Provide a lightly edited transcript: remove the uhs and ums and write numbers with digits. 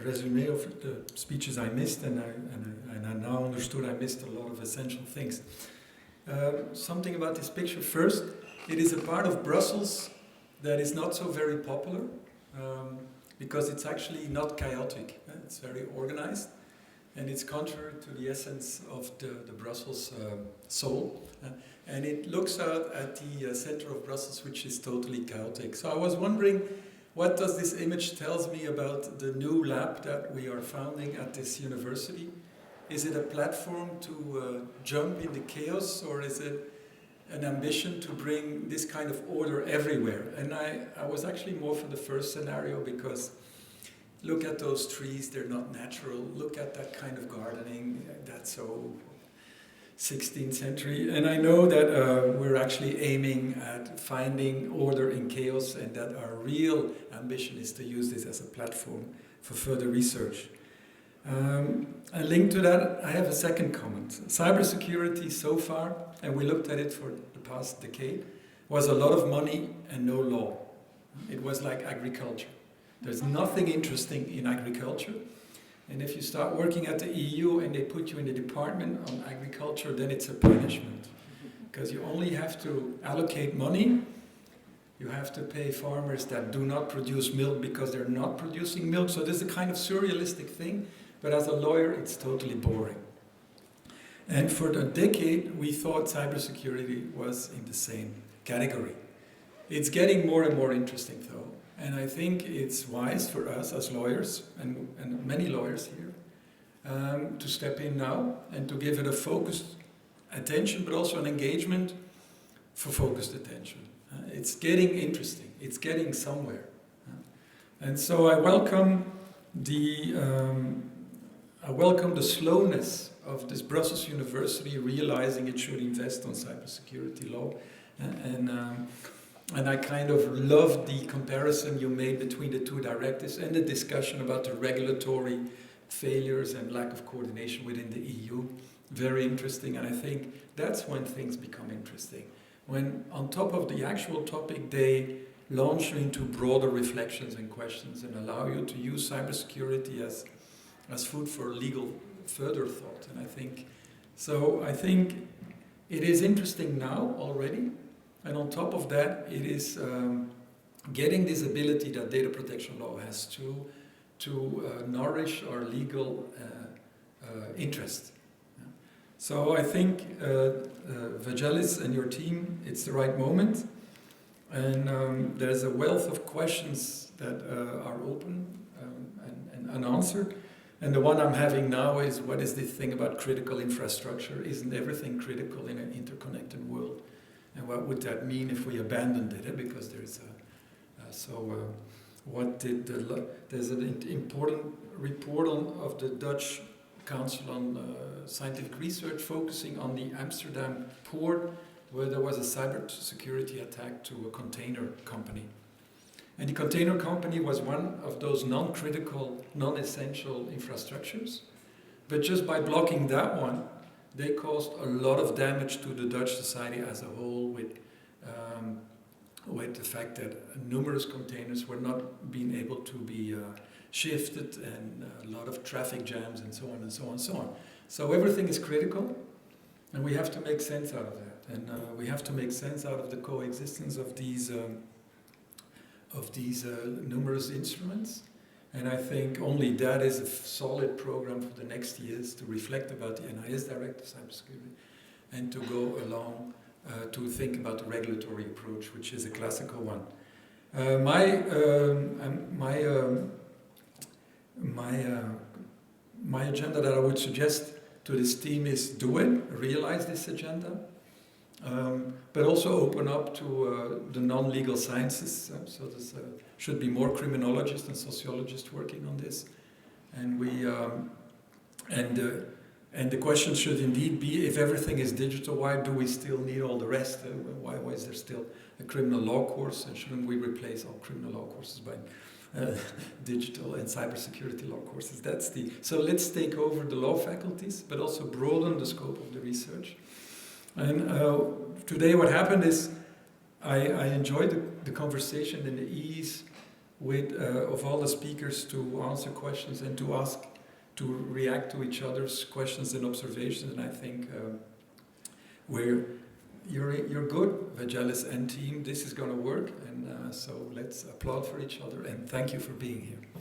resume of the speeches I missed, and I now understood I missed a lot of essential things. Something about this picture. First, it is a part of Brussels that is not so very popular, because it's actually not chaotic. It's very organized, and it's contrary to the essence of the Brussels soul. And it looks out at the center of Brussels, which is totally chaotic. So I was wondering, what does this image tells me about the new lab that we are founding at this university? Is it a platform to jump in the chaos, or is it an ambition to bring this kind of order everywhere? And I was actually more for the first scenario, because look at those trees, they're not natural. Look at that kind of gardening, that's so 16th century. And I know that we're actually aiming at finding order in chaos, and that our real ambition is to use this as a platform for further research. A link to that, I have a second comment. Cybersecurity so far, and we looked at it for the past decade, was a lot of money and no law. It was like agriculture. There's nothing interesting in agriculture. And if you start working at the EU and they put you in the department on agriculture, then it's a punishment. Because you only have to allocate money. You have to pay farmers that do not produce milk because they're not producing milk. So this is a kind of surrealistic thing. But as a lawyer, it's totally boring. And for a decade, we thought cybersecurity was in the same category. It's getting more and more interesting, though. And I think it's wise for us as lawyers, and many lawyers here, to step in now and to give it a focused attention, but also an engagement for focused attention. It's getting interesting. It's getting somewhere. And so I welcome the slowness of this Brussels University realizing it should invest on cybersecurity law. And I kind of love the comparison you made between the two directives and the discussion about the regulatory failures and lack of coordination within the EU. Very interesting, and I think that's when things become interesting. When on top of the actual topic, they launch you into broader reflections and questions and allow you to use cybersecurity as food for legal further thought. And I think it is interesting now already. And on top of that, it is getting this ability that data protection law has to nourish our legal interest. So I think, Vagelis and your team, it's the right moment. And there's a wealth of questions that are open and unanswered. And the one I'm having now is, what is the thing about critical infrastructure? Isn't everything critical in an interconnected world? And what would that mean if we abandoned it? Because there's there's an important report of the Dutch Council on Scientific Research focusing on the Amsterdam port, where there was a cybersecurity attack to a container company. And the container company was one of those non-critical, non-essential infrastructures. But just by blocking that one, they caused a lot of damage to the Dutch society as a whole, with the fact that numerous containers were not being able to be shifted, and a lot of traffic jams, and so on and so on and so on. So everything is critical, and we have to make sense out of that. And we have to make sense out of the coexistence of these numerous instruments. And I think only that is a solid program for the next years to reflect about the NIS Directive Cybersecurity and to go along to think about the regulatory approach, which is a classical one. My agenda that I would suggest to this team is do it, realize this agenda, but also open up to the non-legal sciences. So there should be more criminologists and sociologists working on this, and the question should indeed be: if everything is digital, why do we still need all the rest? Why is there still a criminal law course? And shouldn't we replace all criminal law courses by digital and cybersecurity law courses? So let's take over the law faculties, but also broaden the scope of the research. And today what happened is I enjoyed the conversation and the ease with of all the speakers to answer questions and to react to each other's questions and observations. And I think you're good, Vagelis and team. This is going to work, and so let's applaud for each other. And thank you for being here.